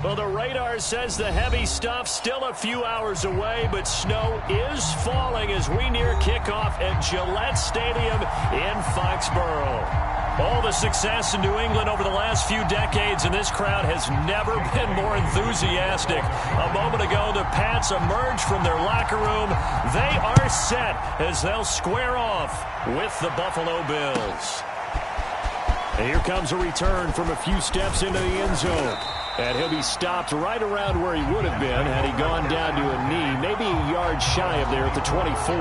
Well, the radar says the heavy stuff's still a few hours away, but snow is falling as we near kickoff at Gillette Stadium in Foxborough. All the success in New England over the last few decades, and this crowd has never been more enthusiastic. A moment ago, the Pats emerged from their locker room. They are set as they'll square off with the Buffalo Bills. And here comes a return from a few steps into the end zone. And he'll be stopped right around where he would have been had he gone down to a knee, maybe a yard shy of there at the 24.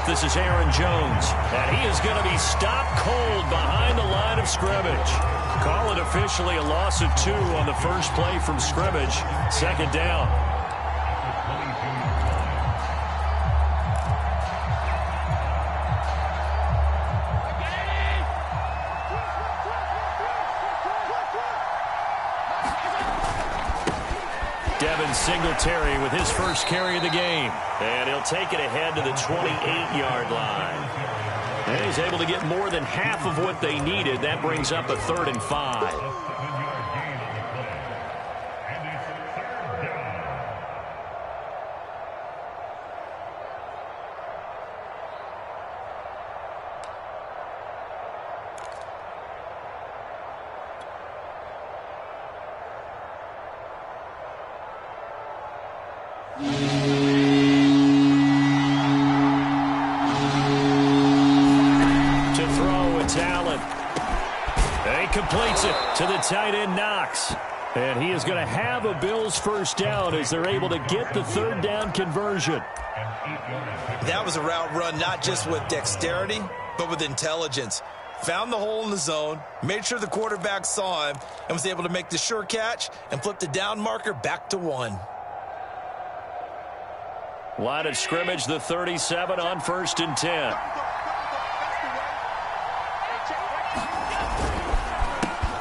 This is Aaron Jones, and he is going to be stopped cold behind the line of scrimmage. Call it officially a loss of 2 on the first play from scrimmage. Second down. Singletary with his first carry of the game. And he'll take it ahead to the 28-yard line. And he's able to get more than half of what they needed. That brings up a 3rd and 5. Completes it to the tight end, Knox. And he is going to have a Bills first down as they're able to get the 3rd down conversion. That was a route run not just with dexterity, but with intelligence. Found the hole in the zone, made sure the quarterback saw him, and was able to make the sure catch and flip the down marker back to 1. Line of scrimmage, the 37 on 1st and 10.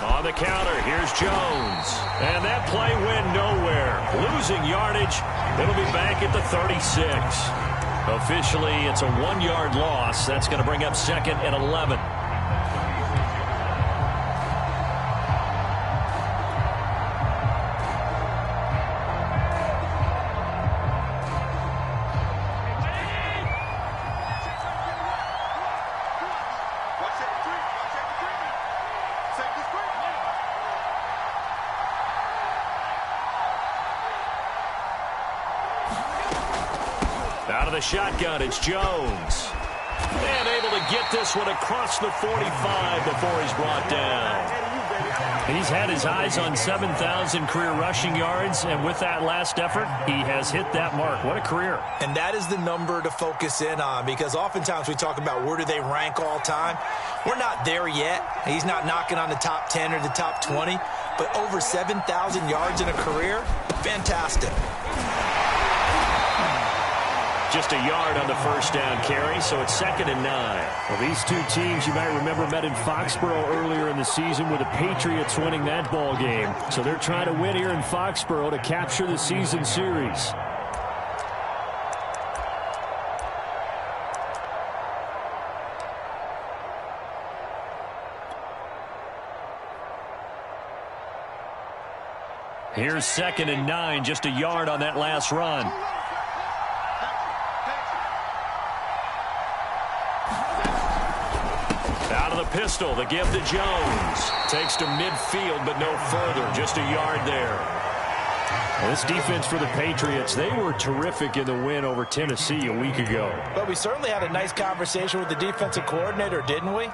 On the counter, here's Jones. And that play went nowhere. Losing yardage. It'll be back at the 36. Officially, it's a 1-yard loss. That's going to bring up 2nd and 11. Out of the shotgun, it's Jones. And able to get this one across the 45 before he's brought down. He's had his eyes on 7,000 career rushing yards, and with that last effort, he has hit that mark. What a career. And that is the number to focus in on, because oftentimes we talk about where do they rank all time. We're not there yet. He's not knocking on the top 10 or the top 20, but over 7,000 yards in a career, fantastic. Just a yard on the first down carry, so it's 2nd and 9. Well, these two teams, you might remember, met in Foxborough earlier in the season with the Patriots winning that ball game. So they're trying to win here in Foxborough to capture the season series. Here's 2nd and 9, just a yard on that last run. Pistol, the give to Jones. Takes to midfield, but no further. Just a yard there. Well, this defense for the Patriots, they were terrific in the win over Tennessee a week ago. But we certainly had a nice conversation with the defensive coordinator, didn't we?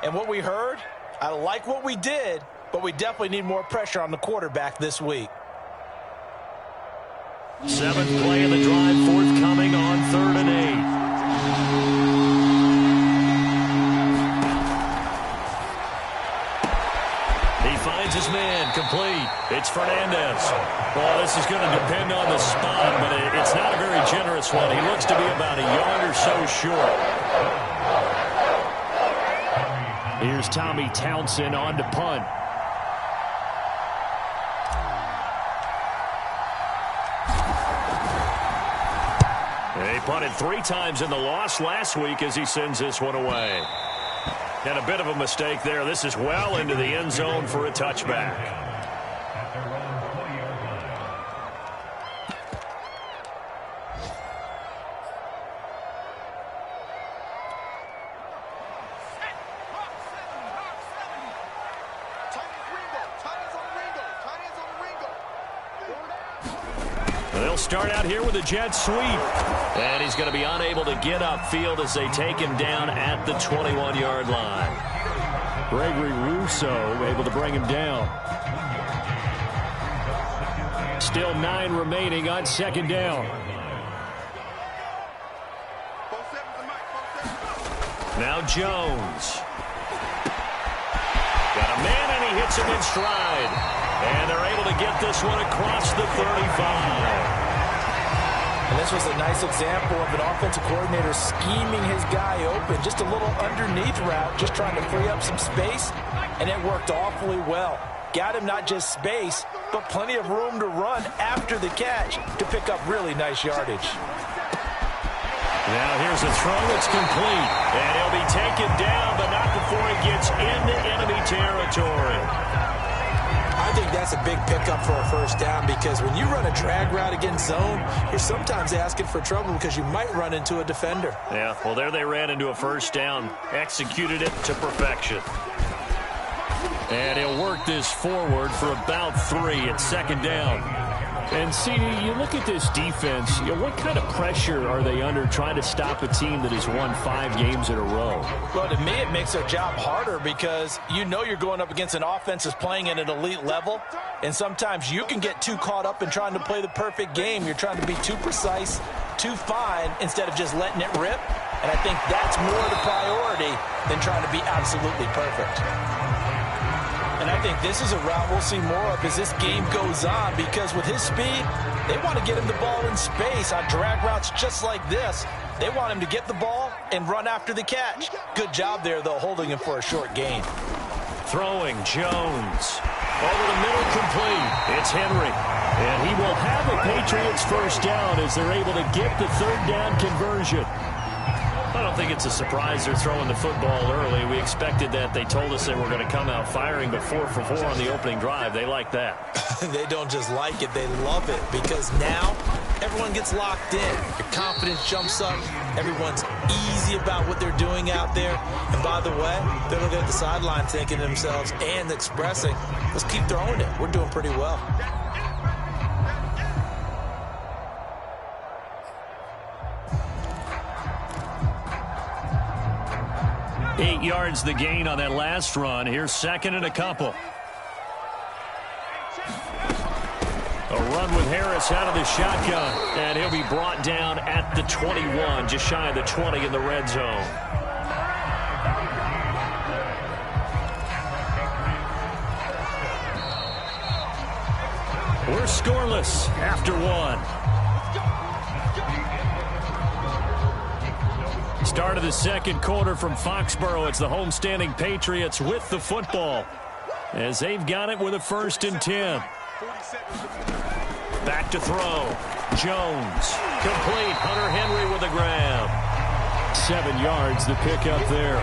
And what we heard, I like what we did, but we definitely need more pressure on the quarterback this week. 7th play of the drive forthcoming on 3rd and 8. Finds his man, complete. It's Fernandez. Well, this is going to depend on the spot, but it's not a very generous one. He looks to be about a yard or so short. Here's Tommy Townsend on to punt. He punted 3 times in the loss last week as he sends this one away. And a bit of a mistake there. This is well into the end zone for a touchback. They'll start out here with a jet sweep. And he's going to be unable to get upfield as they take him down at the 21-yard line. Gregory Rousseau able to bring him down. Still 9 remaining on second down. Now Jones. Got a man, and he hits him in stride. And they're able to get this one across the 35. And this was a nice example of an offensive coordinator scheming his guy open. Just a little underneath route, just trying to free up some space. And it worked awfully well. Got him not just space, but plenty of room to run after the catch to pick up really nice yardage. Now here's a throw that's complete. And he'll be taken down, but not before he gets into enemy territory. I think that's a big pickup for a first down, because when you run a drag route against zone, you're sometimes asking for trouble because you might run into a defender. Yeah, well, there they ran into a first down, executed it to perfection. And he'll work this forward for about 3 at second down. And CD, you look at this defense, what kind of pressure are they under trying to stop a team that has won 5 games in a row? Well, to me, it makes their job harder because you know you're going up against an offense that's playing at an elite level, and sometimes you can get too caught up in trying to play the perfect game. You're trying to be too precise, too fine, instead of just letting it rip. And I think that's more the priority than trying to be absolutely perfect. And I think this is a route we'll see more of as this game goes on, because with his speed, they want to get him the ball in space on drag routes just like this. They want him to get the ball and run after the catch. Good job there, though, holding him for a short gain. Throwing Jones. Over the middle, complete. It's Henry. And he will have a Patriots first down as they're able to get the third down conversion. I don't think it's a surprise they're throwing the football early. We expected that. They told us they were going to come out firing, but 4 for 4 on the opening drive. They like that. They don't just like it, they love it, because now everyone gets locked in. Your confidence jumps up. Everyone's easy about what they're doing out there. And by the way, they're looking at the sideline thinking to themselves and expressing, let's keep throwing it. We're doing pretty well. Eight yards the gain on that last run. Here's second and a couple. A run with Harris out of the shotgun. And he'll be brought down at the 21, just shy of the 20 in the red zone. We're scoreless after 1. Start of the second quarter from Foxborough. It's the homestanding Patriots with the football as they've got it with a 1st and 10. Back to throw. Jones. Complete. Hunter Henry with a grab. 7 yards, the pickup there.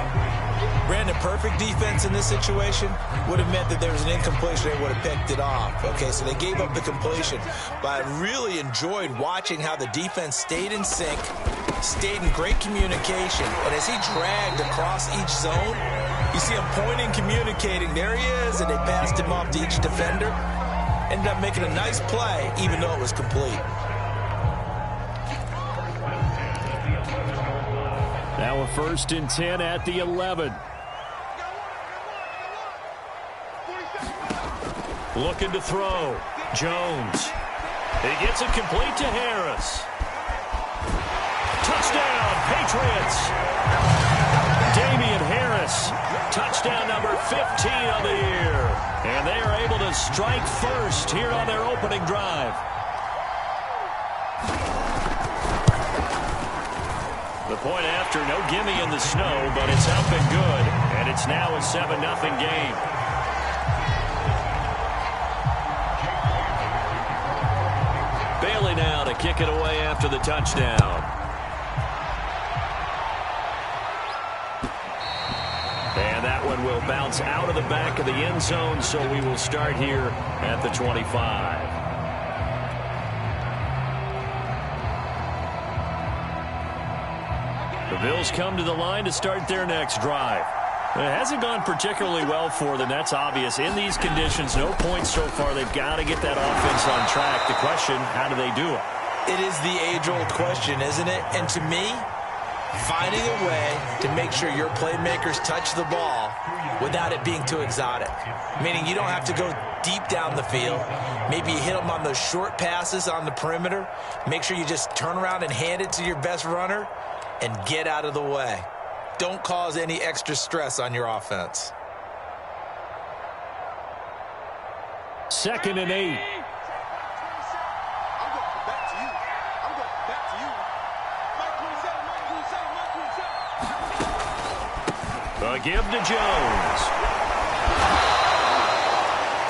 Brandon, perfect defense in this situation would have meant that there was an incompletion. They would have picked it off. Okay, so they gave up the completion. But I really enjoyed watching how the defense stayed in sync, stayed in great communication. And as he dragged across each zone, you see him pointing, communicating. There he is, and they passed him off to each defender. Ended up making a nice play, even though it was complete. Now a 1st and 10 at the 11. Looking to throw. Jones. He gets it complete to Harris. Touchdown, Patriots. Damian Harris. Touchdown number 15 of the year. And they are able to strike first here on their opening drive. The point after, no gimme in the snow, but it's up and good. And it's now a 7-0 game. Bailey now to kick it away after the touchdown. and will bounce out of the back of the end zone, so we will start here at the 25. The Bills come to the line to start their next drive. It hasn't gone particularly well for them. That's obvious. In these conditions, no points so far. They've got to get that offense on track. The question, how do they do it? It is the age-old question, isn't it? And to me, finding a way to make sure your playmakers touch the ball without it being too exotic. Meaning you don't have to go deep down the field. Maybe you hit them on those short passes on the perimeter. Make sure you just turn around and hand it to your best runner and get out of the way. Don't cause any extra stress on your offense. 2nd and 8. A give to Jones.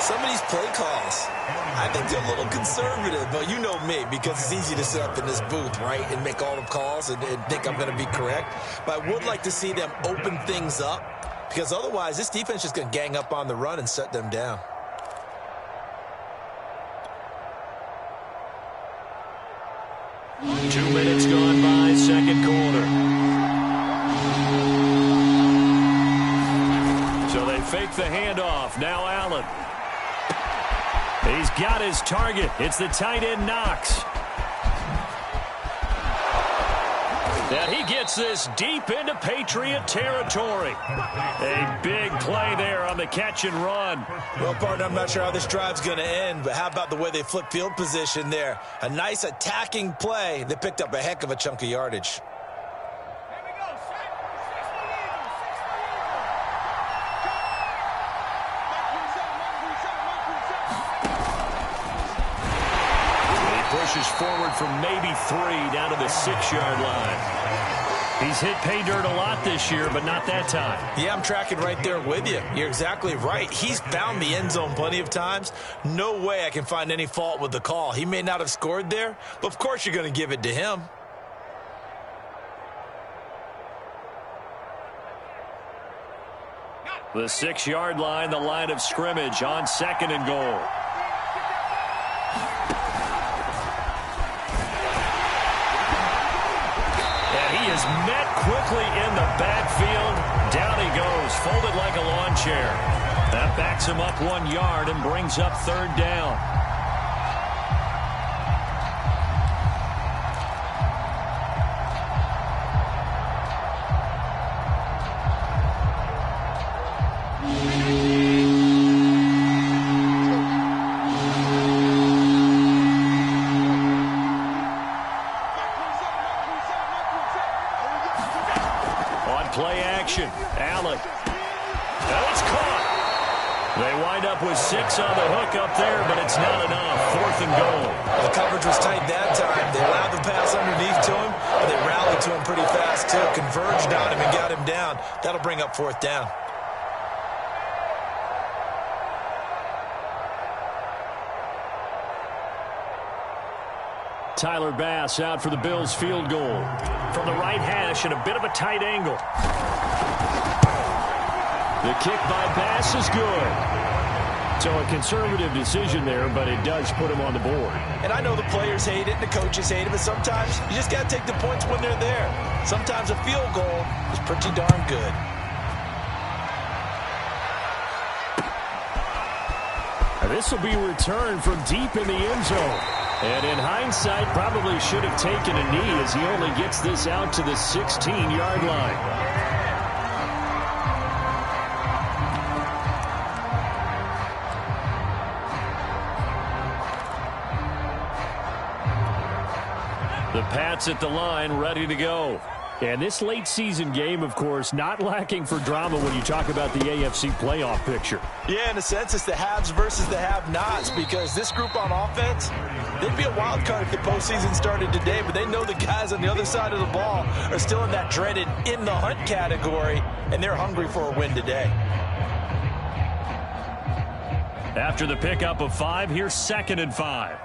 Some of these play calls, I think they're a little conservative, but you know me, because it's easy to sit up in this booth, right, and make all the calls and think I'm going to be correct. But I would like to see them open things up, because otherwise this defense is just going to gang up on the run and shut them down. Two minutes gone by, second quarter. So they fake the handoff. Now Allen. He's got his target. It's the tight end Knox. And he gets this deep into Patriot territory. A big play there on the catch and run. Well, partner, I'm not sure how this drive's going to end, but how about the way they flip field position there? A nice attacking play. They picked up a heck of a chunk of yardage. Pushes forward from maybe 3 down to the 6-yard line. He's hit pay dirt a lot this year, but not that time. Yeah, I'm tracking right there with you. You're exactly right. He's found the end zone plenty of times. No way I can find any fault with the call. He may not have scored there, but of course you're going to give it to him. The 6-yard line, the line of scrimmage on 2nd and goal. He is met quickly in the backfield. Down he goes, folded like a lawn chair. That backs him up 1 yard and brings up 3rd down. Allen. And it's caught. They wind up with 6 on the hook up there, but it's not enough. 4th and goal. The coverage was tight that time. They allowed the pass underneath to him, but they rallied to him pretty fast, too. Converged on him and got him down. That'll bring up 4th down. Tyler Bass out for the Bills field goal. From the right hash and a bit of a tight angle. The kick by Bass is good. So a conservative decision there, but it does put him on the board. And I know the players hate it and the coaches hate it, but sometimes you just got to take the points when they're there. Sometimes a field goal is pretty darn good. This will be returned from deep in the end zone. And in hindsight, probably should have taken a knee as he only gets this out to the 16-yard line. The Pats at the line, ready to go. And this late season game, of course, not lacking for drama when you talk about the AFC playoff picture. Yeah, in a sense, it's the haves versus the have-nots, because this group on offense, they'd be a wild card if the postseason started today, but they know the guys on the other side of the ball are still in that dreaded in-the-hunt category, and they're hungry for a win today. After the pickup of 5, here's 2nd and 5.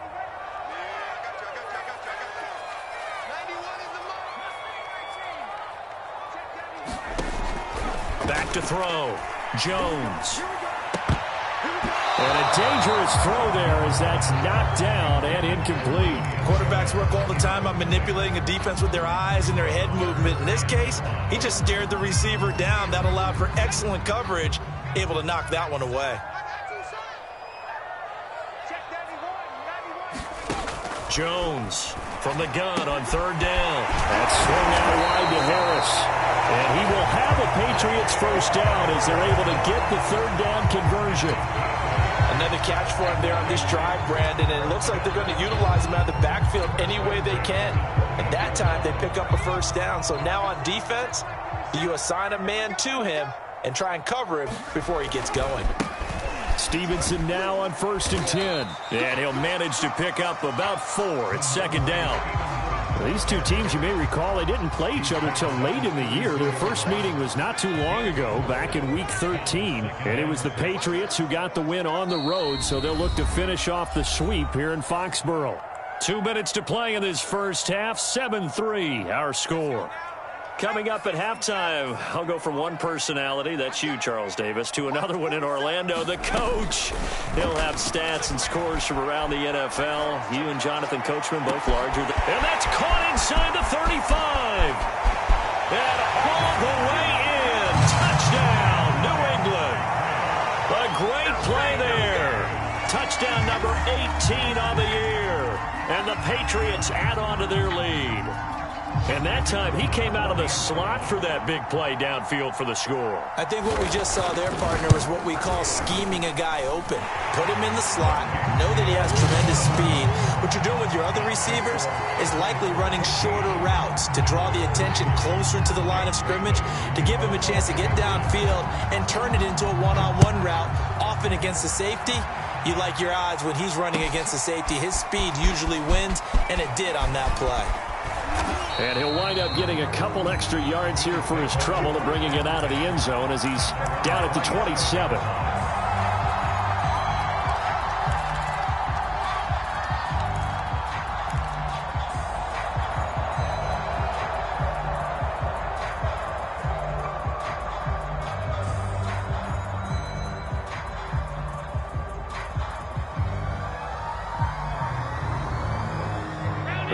Back to throw. Jones. And a dangerous throw there as that's knocked down and incomplete. Quarterbacks work all the time on manipulating a defense with their eyes and their head movement. In this case, he just stared the receiver down. That allowed for excellent coverage, able to knock that one away. Jones from the gun on third down. That's swung out wide to Harris. And he will have a Patriots first down as they're able to get the third down conversion. Another catch for him there on this drive, Brandon, and it looks like they're going to utilize him out of the backfield any way they can. At that time, they pick up a first down. So now on defense, you assign a man to him and try and cover him before he gets going. Stevenson now on 1st and 10. And he'll manage to pick up about 4 at second down. Well, these two teams, you may recall, they didn't play each other till late in the year. Their first meeting was not too long ago, back in week 13. And it was the Patriots who got the win on the road, so they'll look to finish off the sweep here in Foxborough. 2 minutes to play in this first half. 7-3 our score. Coming up at halftime, I'll go from one personality, that's you, Charles Davis, to another one in Orlando, the coach. He'll have stats and scores from around the NFL. You and Jonathan Coachman, both larger. And that's caught inside the 35. And all the way in. Touchdown, New England. A great play there. Touchdown number 18 on the year. And the Patriots add on to their lead. And that time, he came out of the slot for that big play downfield for the score. I think what we just saw there, partner, is what we call scheming a guy open. Put him in the slot, know that he has tremendous speed. What you're doing with your other receivers is likely running shorter routes to draw the attention closer to the line of scrimmage, to give him a chance to get downfield and turn it into a one-on-one route, often against the safety. You like your odds when he's running against the safety. His speed usually wins, and it did on that play. And he'll wind up getting a couple extra yards here for his trouble to bringing it out of the end zone as he's down at the 27.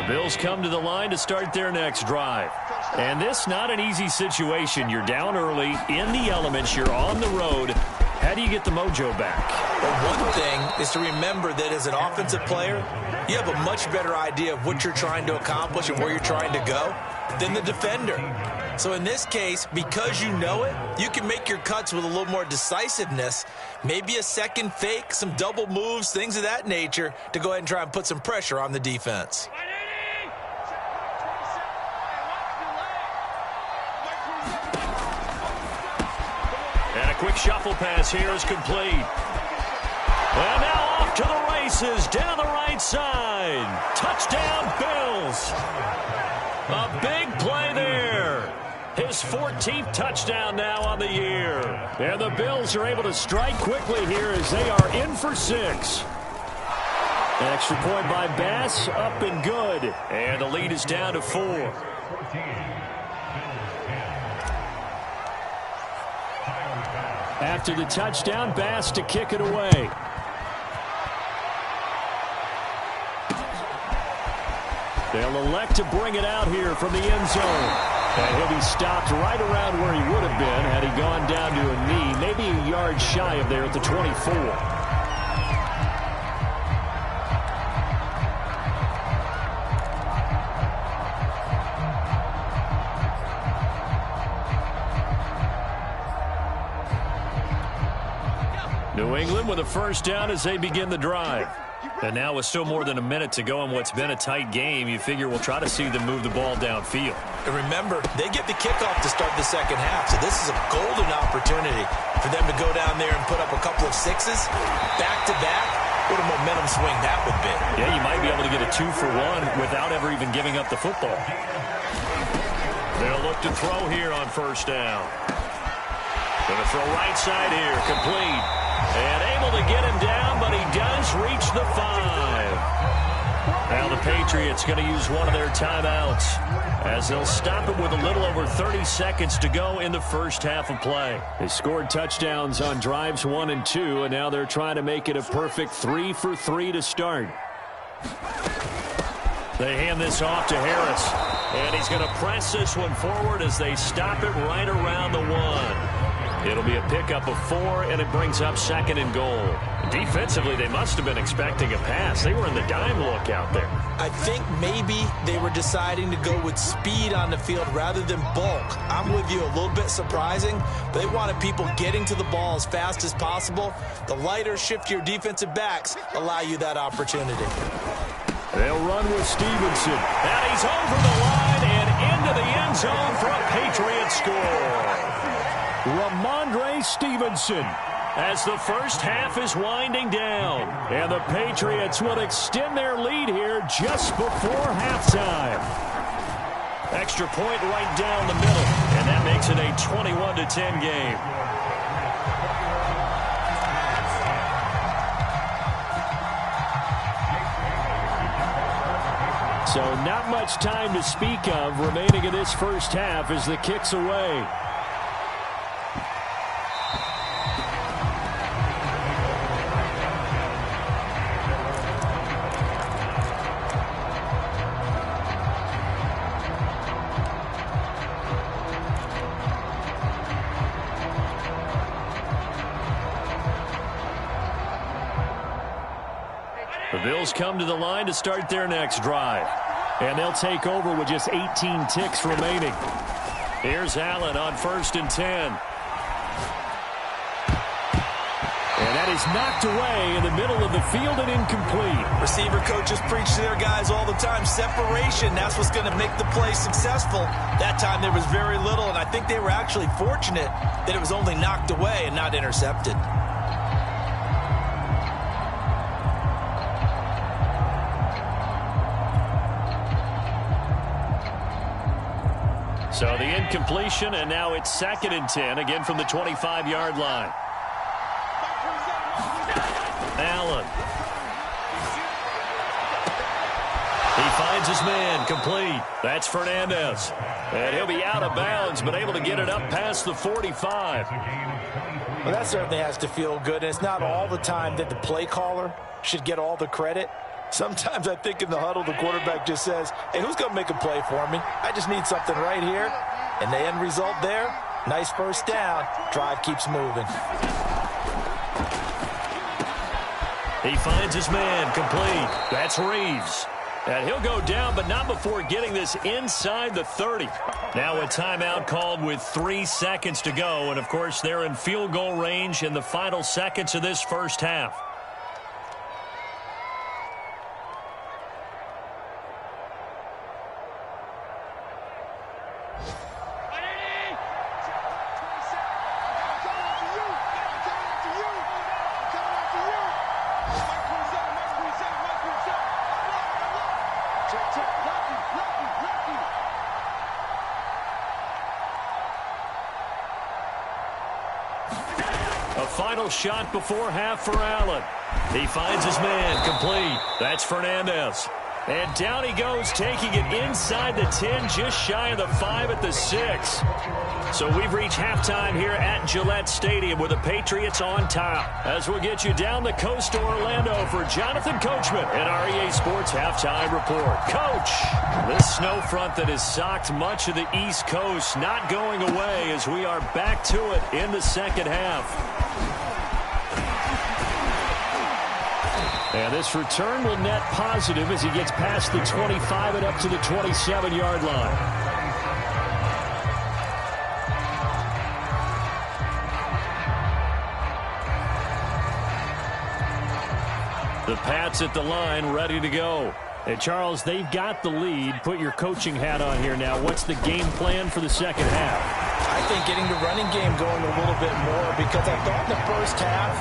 Bills come to the line to start their next drive. And this not an easy situation. You're down early, in the elements, you're on the road. How do you get the mojo back? Well, one thing is to remember that as an offensive player, you have a much better idea of what you're trying to accomplish and where you're trying to go than the defender. So in this case, because you know it, you can make your cuts with a little more decisiveness, maybe a second fake, some double moves, things of that nature, to go ahead and try and put some pressure on the defense. Quick shuffle pass here is complete. And now off to the races, down the right side. Touchdown, Bills. A big play there. His 14th touchdown now on the year. And the Bills are able to strike quickly here as they are in for 6. An extra point by Bass, up and good. And the lead is down to 4. After the touchdown, Bass to kick it away. They'll elect to bring it out here from the end zone. And he'll be stopped right around where he would have been had he gone down to a knee, maybe a yard shy of there at the 24. New England with a first down as they begin the drive. And now with still more than a minute to go in what's been a tight game, you figure we'll try to see them move the ball downfield. And remember, they get the kickoff to start the second half, so this is a golden opportunity for them to go down there and put up a couple of sixes back-to-back. What a momentum swing that would be. Yeah, you might be able to get a 2-for-1 without ever even giving up the football. They'll look to throw here on first down. Going to throw right side here, complete. And able to get him down, but he does reach the 5. Now the Patriots going to use one of their timeouts as they'll stop it with a little over 30 seconds to go in the first half of play. They scored touchdowns on drives 1 and 2, and now they're trying to make it a perfect 3 for 3 to start. They hand this off to Harris, and he's going to press this one forward as they stop it right around the 1. It'll be a pickup of 4, and it brings up 2nd and goal. Defensively, they must have been expecting a pass. They were in the dime look out there. I think maybe they were deciding to go with speed on the field rather than bulk. I'm with you, a little bit surprising. But they wanted people getting to the ball as fast as possible. The lighter, shiftier defensive backs allow you that opportunity. They'll run with Stevenson. And he's over the line and into the end zone for a Patriots score. Ramondre Stevenson. As the first half is winding down. And the Patriots will extend their lead here just before halftime. Extra point right down the middle. And that makes it a 21-10 game. So not much time to speak of remaining in this first half as the kick's away. The Bills come to the line to start their next drive. And they'll take over with just 18 ticks remaining. Here's Allen on 1st and 10. And that is knocked away in the middle of the field and incomplete. Receiver coaches preach to their guys all the time. Separation, that's what's going to make the play successful. That time there was very little, and I think they were actually fortunate that it was only knocked away and not intercepted. So the incompletion, and now it's 2nd and 10, again from the 25-yard line. Allen. He finds his man, complete. That's Fernandez. And he'll be out of bounds, but able to get it up past the 45. Well, that certainly has to feel good. And it's not all the time that the play caller should get all the credit. Sometimes I think in the huddle, the quarterback just says, hey, who's going to make a play for me? I just need something right here. And the end result there, nice first down. Drive keeps moving. He finds his man, complete. That's Reeves. And he'll go down, but not before getting this inside the 30. Now a timeout called with 3 seconds to go. And, of course, they're in field goal range in the final seconds of this first half. A final shot before half for Allen. He finds his man, complete. That's Fernandez. And down he goes, taking it inside the 10, just shy of the 5 at the 6. So we've reached halftime here at Gillette Stadium with the Patriots on top. As we'll get you down the coast to Orlando for Jonathan Coachman and our EA Sports Halftime Report. Coach, this snow front that has socked much of the East Coast not going away as we are back to it in the second half. And this return will net positive as he gets past the 25 and up to the 27-yard line. The Pats at the line, ready to go. And Charles, they've got the lead. Put your coaching hat on here now. What's the game plan for the second half? I think getting the running game going a little bit more, because I thought in the first half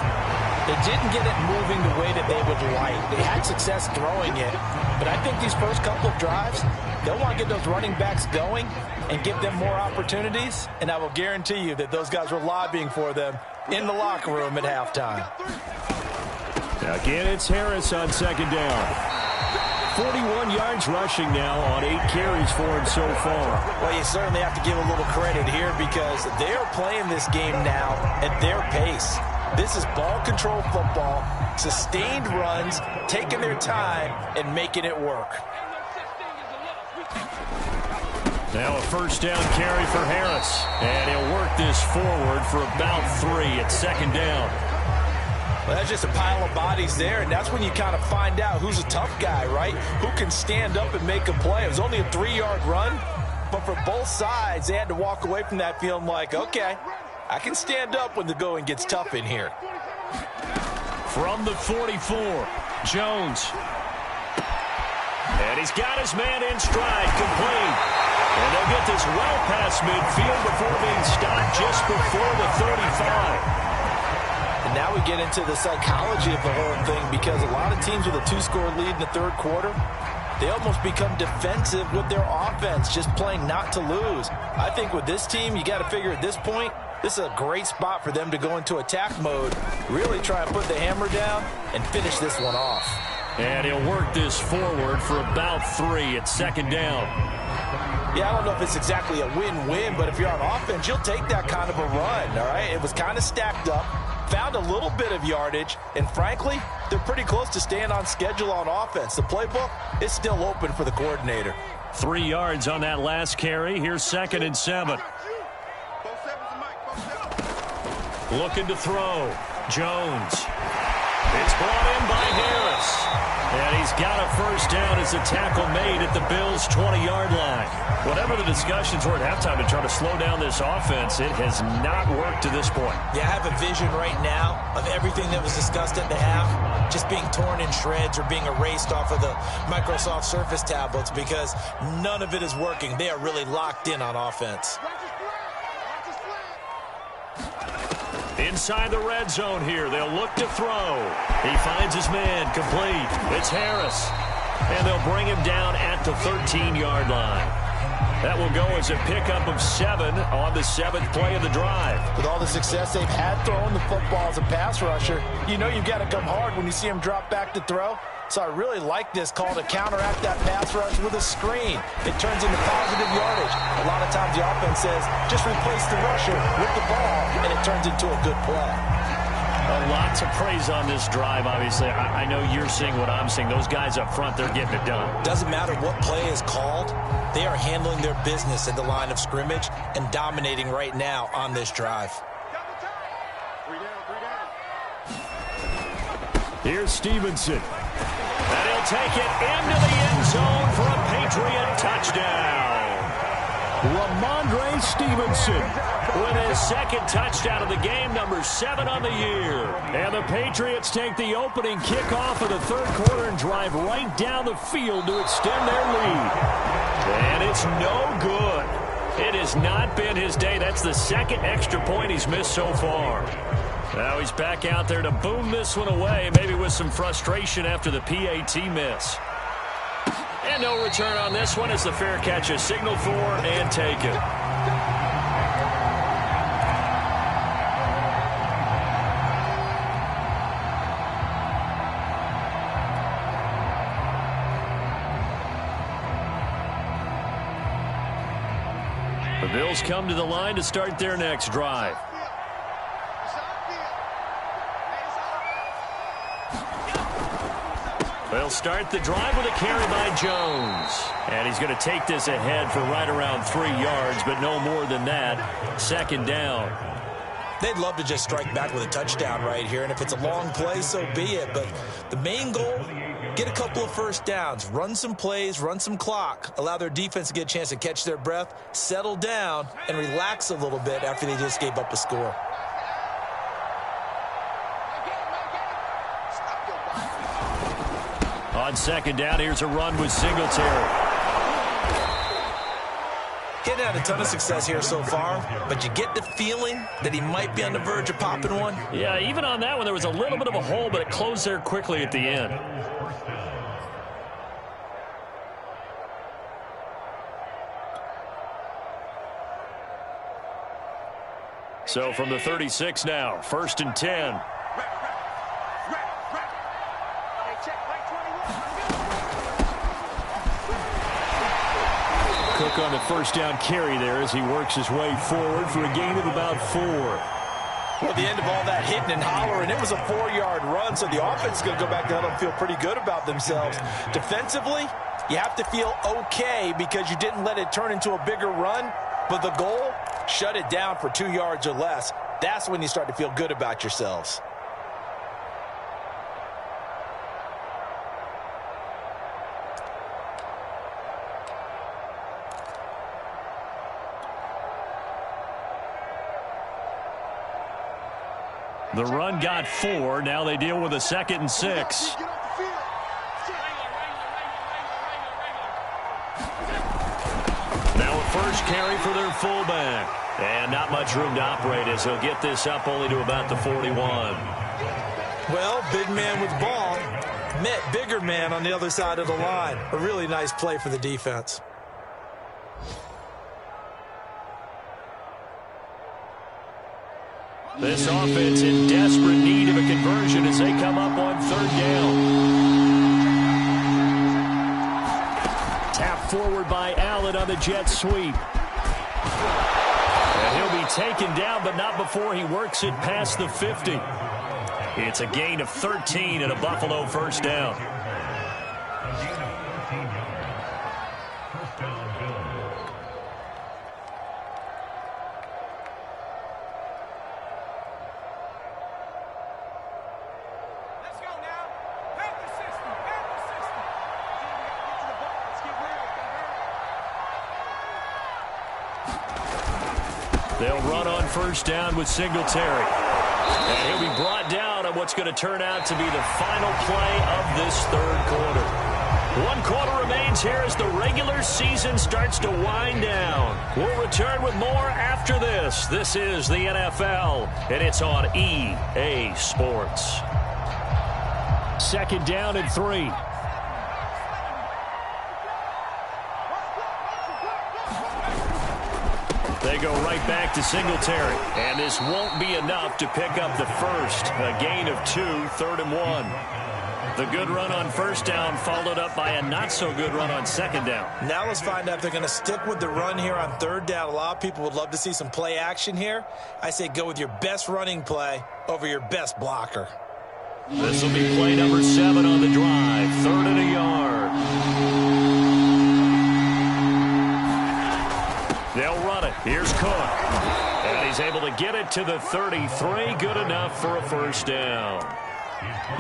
they didn't get it moving the way that they would like. They had success throwing it, but I think these first couple of drives, they'll want to get those running backs going and give them more opportunities, and I will guarantee you that those guys were lobbying for them in the locker room at halftime. Again, it's Harris on second down. 41 yards rushing now on 8 carries for him so far. Well, you certainly have to give a little credit here because they are playing this game now at their pace. This is ball control football, sustained runs, taking their time, and making it work. Now a first down carry for Harris. And he'll work this forward for about 3 at second down. Well, that's just a pile of bodies there, and that's when you kind of find out who's a tough guy, right? Who can stand up and make a play. It was only a 3-yard run, but for both sides, they had to walk away from that feeling like, okay, I can stand up when the going gets tough in here. From the 44, Jones. And he's got his man in stride, complete. And they'll get this well past midfield before being stopped just before the 35. And now we get into the psychology of the whole thing because a lot of teams with a 2-score lead in the third quarter, they almost become defensive with their offense, just playing not to lose. I think with this team, you got to figure at this point, this is a great spot for them to go into attack mode, really try and put the hammer down and finish this one off. And he'll work this forward for about 3 at second down. Yeah, I don't know if it's exactly a win-win, but if you're on offense, you'll take that kind of a run, all right? It was kind of stacked up, found a little bit of yardage, and frankly, they're pretty close to staying on schedule on offense. The playbook is still open for the coordinator. 3 yards on that last carry. Here's 2nd and 7. Looking to throw. Jones. It's brought in by Harris. And he's got a first down as the tackle made at the Bills' 20-yard line. Whatever the discussions were at halftime to try to slow down this offense, it has not worked to this point. Yeah, I have a vision right now of everything that was discussed at the half just being torn in shreds or being erased off of the Microsoft Surface tablets because none of it is working. They are really locked in on offense. Inside the red zone here, they'll look to throw. He finds his man, complete. It's Harris. And they'll bring him down at the 13-yard line. That will go as a pickup of 7 on the 7th play of the drive. With all the success they've had throwing the football as a pass rusher, you know you've got to come hard when you see him drop back to throw. So I really like this call to counteract that pass rush with a screen. It turns into positive yardage. A lot of times the offense says, just replace the rusher with the ball, and it turns into a good play. Lots of praise on this drive, obviously. I know you're seeing what I'm seeing. Those guys up front, they're getting it done. Doesn't matter what play is called. They are handling their business at the line of scrimmage and dominating right now on this drive. Here's Stevenson. And he'll take it into the end zone for a Patriot touchdown. Ramondre Stevenson with his 2nd touchdown of the game, number 7 on the year. And the Patriots take the opening kickoff of the third quarter and drive right down the field to extend their lead. And it's no good. It has not been his day. That's the 2nd extra point he's missed so far. Now he's back out there to boom this one away, maybe with some frustration after the PAT miss. And no return on this one as the fair catch is signaled for and taken. The Bills come to the line to start their next drive. They'll start the drive with a carry by Jones. And he's going to take this ahead for right around 3 yards, but no more than that. 2nd down. They'd love to just strike back with a touchdown right here, and if it's a long play, so be it. But the main goal, get a couple of first downs, run some plays, run some clock, allow their defense to get a chance to catch their breath, settle down, and relax a little bit after they just gave up a score. On 2nd down, here's a run with Singletary. Getting had a ton of success here so far, but you get the feeling that he might be on the verge of popping one. Yeah, even on that one, there was a little bit of a hole, but it closed there quickly at the end. So from the 36 now, 1st and 10. Cook on the first down carry there as he works his way forward for a gain of about 4. Well, the end of all that hitting and hollering, it was a 4-yard run, so the offense is going to go back down and feel pretty good about themselves. Defensively, you have to feel okay because you didn't let it turn into a bigger run, but the goal, shut it down for 2 yards or less. That's when you start to feel good about yourselves. The run got 4. Now they deal with a 2nd and 6. Now a first carry for their fullback. And not much room to operate as he'll get this up only to about the 41. Well, big man with ball met bigger man on the other side of the line. A really nice play for the defense. This offense in desperate need of a conversion as they come up on 3rd down. Tapped forward by Allen on the jet sweep. And he'll be taken down, but not before he works it past the 50. It's a gain of 13 and a Buffalo first down. They'll run on first down with Singletary. And he'll be brought down on what's going to turn out to be the final play of this 3rd quarter. 1 quarter remains here as the regular season starts to wind down. We'll return with more after this. This is the NFL, and it's on EA Sports. 2nd down and 3. They go right back to Singletary. And this won't be enough to pick up the first. A gain of 2, 3rd and 1. The good run on first down followed up by a not-so-good run on 2nd down. Now let's find out if they're going to stick with the run here on 3rd down. A lot of people would love to see some play action here. I say go with your best running play over your best blocker. This will be play number 7 on the drive. 3rd and a yard. They'll run it. Here's Cook. And he's able to get it to the 33. Good enough for a first down.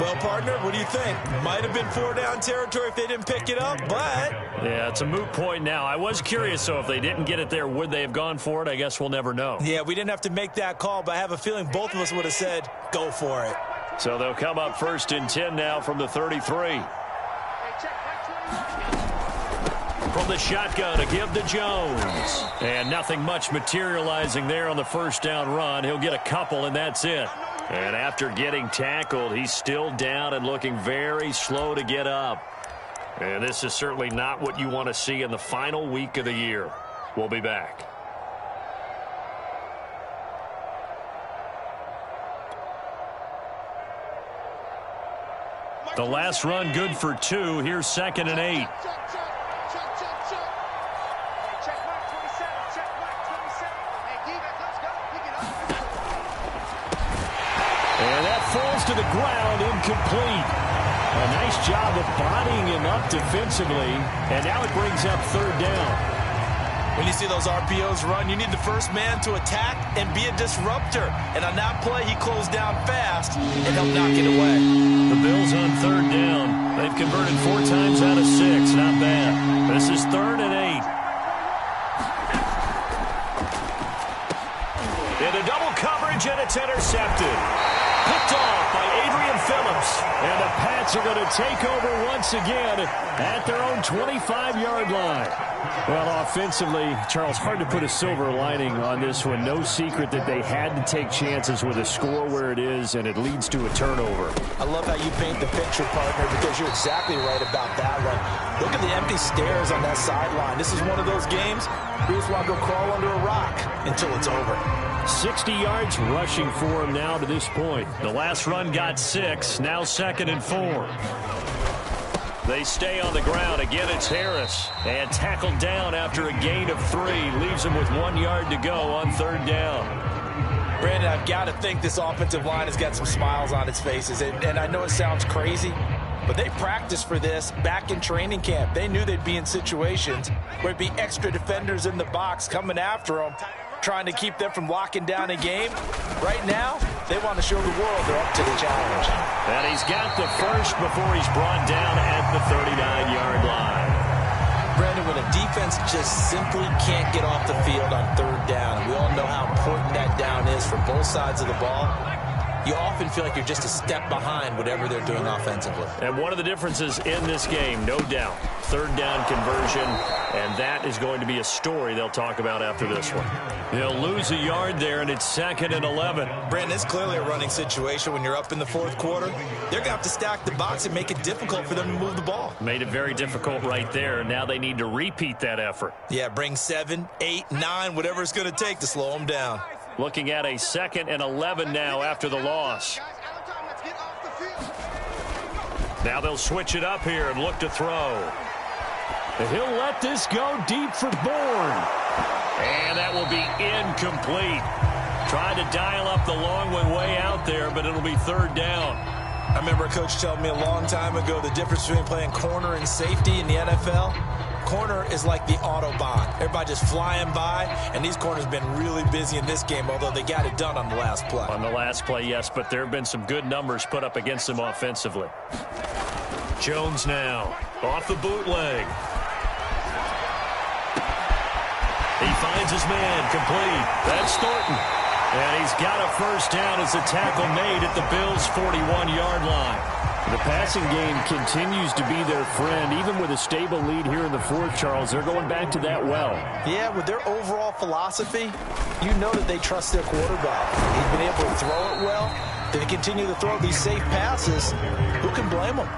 Well, partner, what do you think? Might have been 4-down territory if they didn't pick it up, but... Yeah, it's a moot point now. I was curious, so if they didn't get it there, would they have gone for it? I guess we'll never know. Yeah, we didn't have to make that call, but I have a feeling both of us would have said, go for it. So they'll come up 1st and 10 now from the 33. From the shotgun to give to Jones. And nothing much materializing there on the first down run. He'll get a couple, and that's it. And after getting tackled, he's still down and looking very slow to get up. And this is certainly not what you want to see in the final week of the year. We'll be back. The last run good for 2. Here's 2nd and 8. And that falls to the ground, incomplete. A nice job of bodying him up defensively, and now it brings up 3rd down. When you see those RPOs run, you need the first man to attack and be a disruptor. And on that play, he closed down fast and helped knock it away. The Bills on 3rd down. They've converted 4 times out of 6. Not bad. This is 3rd and 8. Into double coverage, and it's intercepted. Picked off by Adrian Phillips. And the Pats are going to take over once again at their own 25-yard line. Well, offensively, Charles, hard to put a silver lining on this one. No secret that they had to take chances with a score where it is, and it leads to a turnover. I love how you paint the picture, partner, because you're exactly right about that one. Look at the empty stairs on that sideline. This is one of those games you just want to go crawl under a rock until it's over. 60 yards rushing for him now to this point. The last run got 6. Now 2nd and 4. They stay on the ground. Again, it's Harris. And tackled down after a gain of 3. Leaves him with 1 yard to go on 3rd down. Brandon, I've got to think this offensive line has got some smiles on its faces. And I know it sounds crazy, but they practiced for this back in training camp. They knew they'd be in situations where it'd be extra defenders in the box coming after them, trying to keep them from locking down a game. Right now, they want to show the world they're up to the challenge. And he's got the first before he's brought down at the 39-yard line. Brandon, when a defense just simply can't get off the field on 3rd down, and we all know how important that down is for both sides of the ball, you often feel like you're just a step behind whatever they're doing offensively. And one of the differences in this game, no doubt, 3rd down conversion, and that is going to be a story they'll talk about after this one. They'll lose a yard there, and it's 2nd and 11. Brandon, it's clearly a running situation when you're up in the 4th quarter. They're going to have to stack the box and make it difficult for them to move the ball. Made it very difficult right there. Now they need to repeat that effort. Yeah, bring 7, 8, 9, whatever it's going to take to slow them down. Looking at a 2nd and 11 now after the loss. Now they'll switch it up here and look to throw. And he'll let this go deep for Bourne. And that will be incomplete. Tried to dial up the long one way out there, but it'll be 3rd down. I remember a coach telling me a long time ago the difference between playing corner and safety in the NFL. Corner is like the Autobahn. Everybody just flying by, and these corners have been really busy in this game, although they got it done on the last play. On the last play, yes, but there have been some good numbers put up against them offensively. Jones now off the bootleg. He finds his man, complete. That's Thornton. And he's got a first down as the tackle made at the Bills' 41-yard line. The passing game continues to be their friend. Even with a stable lead here in the 4th, Charles, they're going back to that well. Yeah, with their overall philosophy, you know that they trust their quarterback. He's been able to throw it well. They continue to throw these safe passes. Who can blame them?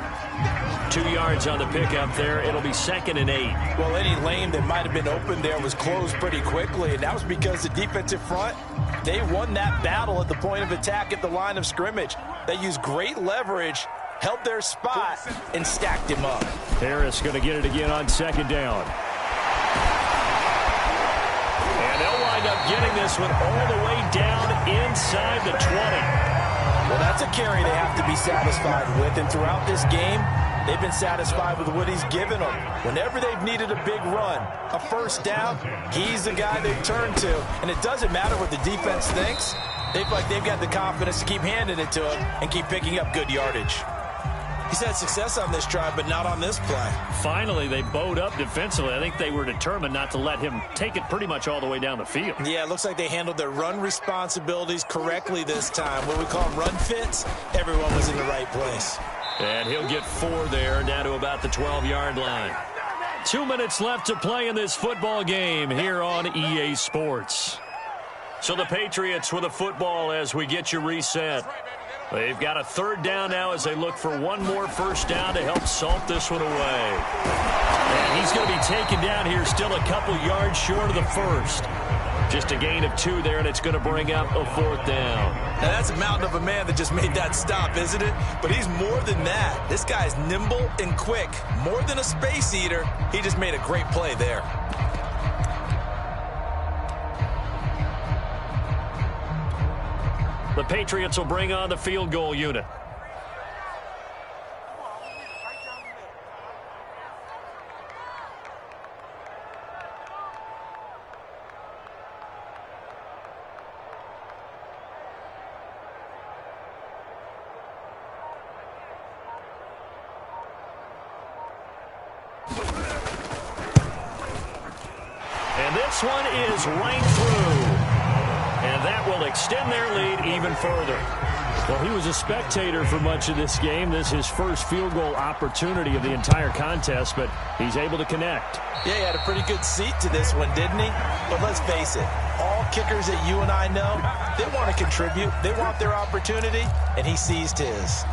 2 yards on the pickup there. It'll be 2nd and 8. Well, any lane that might have been open there was closed pretty quickly, and that was because the defensive front, they won that battle at the point of attack at the line of scrimmage. They used great leverage, held their spot, and stacked him up. Harris going to get it again on 2nd down. And they'll wind up getting this one all the way down inside the 20. Well, that's a carry they have to be satisfied with, and throughout this game, they've been satisfied with what he's given them. Whenever they've needed a big run, a first down, he's the guy they've turned to. And it doesn't matter what the defense thinks. They feel like they've got the confidence to keep handing it to him and keep picking up good yardage. He's had success on this drive, but not on this play. Finally, they bowed up defensively. I think they were determined not to let him take it pretty much all the way down the field. Yeah, it looks like they handled their run responsibilities correctly this time. What we call them run fits, everyone was in the right place. And he'll get 4 there, down to about the 12-yard line. 2 minutes left to play in this football game here on EA Sports. So the Patriots with a football as we get you reset. They've got a 3rd down now as they look for one more first down to help salt this one away. And he's going to be taken down here still a couple yards short of the first. Just a gain of 2 there, and it's going to bring up a 4th down. Now, that's a mountain of a man that just made that stop, isn't it? But he's more than that. This guy's nimble and quick. More than a space eater, he just made a great play there. The Patriots will bring on the field goal unit. And this one is right through. And that will extend their lead even further. Well, he was a spectator for much of this game. This is his first field goal opportunity of the entire contest, but he's able to connect. Yeah, he had a pretty good seat to this one, didn't he? But let's face it, all kickers that you and I know, they want to contribute. They want their opportunity, and he seized his.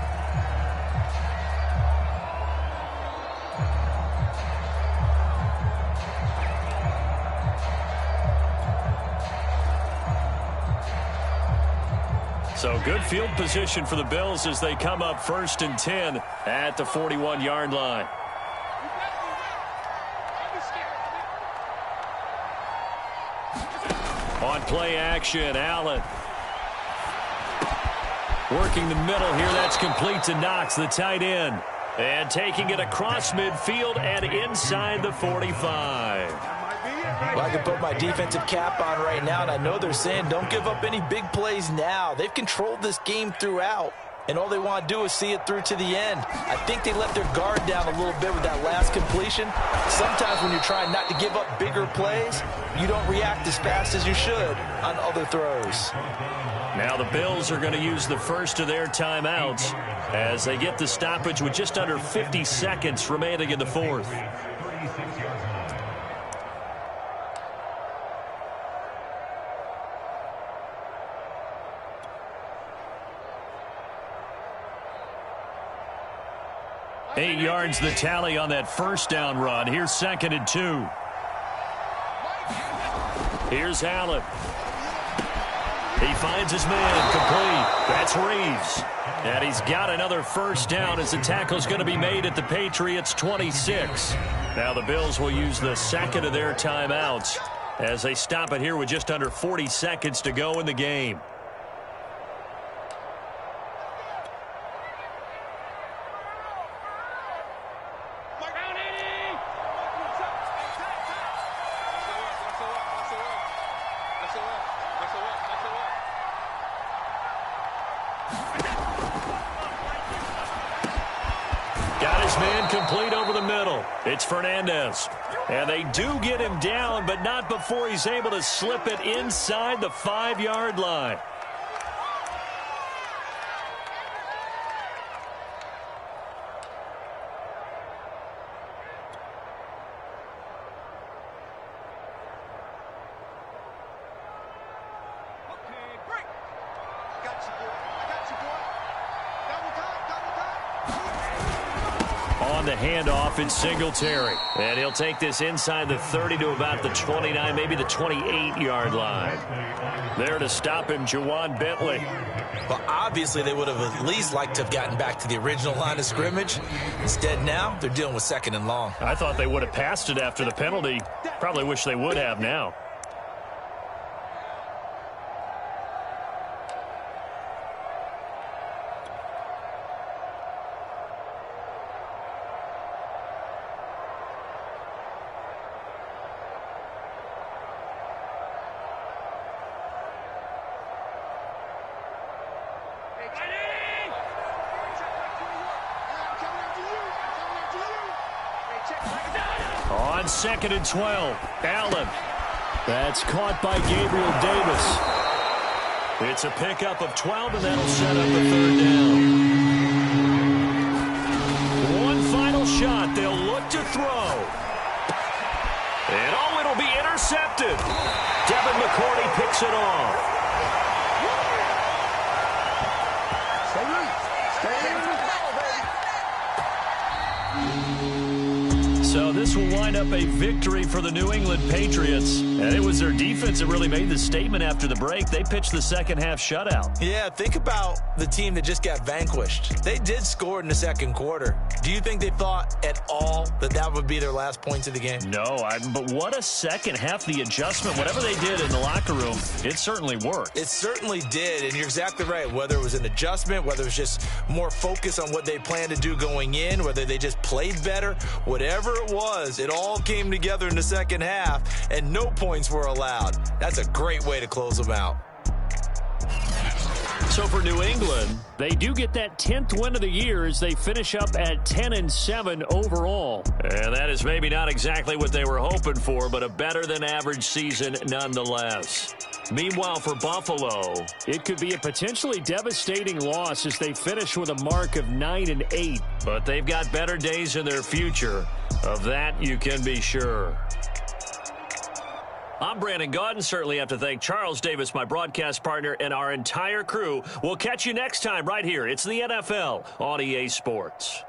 So good field position for the Bills as they come up 1st and 10 at the 41-yard line. play action. Allen working the middle here. That's complete to Knox, the tight end. And taking it across midfield and inside the 45. Well, I can put my defensive cap on right now, and I know they're saying don't give up any big plays now. They've controlled this game throughout, and all they want to do is see it through to the end. I think they let their guard down a little bit with that last completion. Sometimes when you're trying not to give up bigger plays, you don't react as fast as you should on other throws. Now the Bills are going to use the first of their timeouts as they get the stoppage with just under 50 seconds remaining in the fourth. Eight yards the tally on that first down run. Here's 2nd and 2. Here's Allen. He finds his man complete. That's Reeves. And he's got another first down as the tackle's going to be made at the Patriots' 26. Now the Bills will use the second of their timeouts as they stop it here with just under 40 seconds to go in the game. Complete over the middle. It's Fernandez. And they do get him down, but not before he's able to slip it inside the 5-yard line. On the handoff, it's Singletary. And he'll take this inside the 30 to about the 29, maybe the 28-yard line. There to stop him, Juwan Bentley. Well, obviously they would have at least liked to have gotten back to the original line of scrimmage. Instead now, they're dealing with 2nd and long. I thought they would have passed it after the penalty. Probably wish they would have now. On 2nd and 12, Allen. That's caught by Gabriel Davis. It's a pickup of 12, and that'll set up the 3rd down. One final shot. They'll look to throw. And oh, it'll be intercepted. Devin McCourty picks it off. So this will wind up a victory for the New England Patriots. And it was their defense that really made the statement after the break. They pitched the second-half shutout. Yeah, think about the team that just got vanquished. They did score in the second quarter. Do you think they thought at all that that would be their last points of the game? No, but what a second half. The adjustment, whatever they did in the locker room, it certainly worked. It certainly did, and you're exactly right. Whether it was an adjustment, whether it was just more focus on what they planned to do going in, whether they just played better, whatever it was, it all came together in the second half, and no points were allowed. That's a great way to close them out. So for New England, they do get that 10th win of the year as they finish up at 10-7 overall. And that is maybe not exactly what they were hoping for, but a better than average season nonetheless. Meanwhile, for Buffalo, it could be a potentially devastating loss as they finish with a mark of 9-8. But they've got better days in their future. Of that, you can be sure. I'm Brandon Gaudin. Certainly have to thank Charles Davis, my broadcast partner, and our entire crew. We'll catch you next time right here. It's the NFL on EA Sports.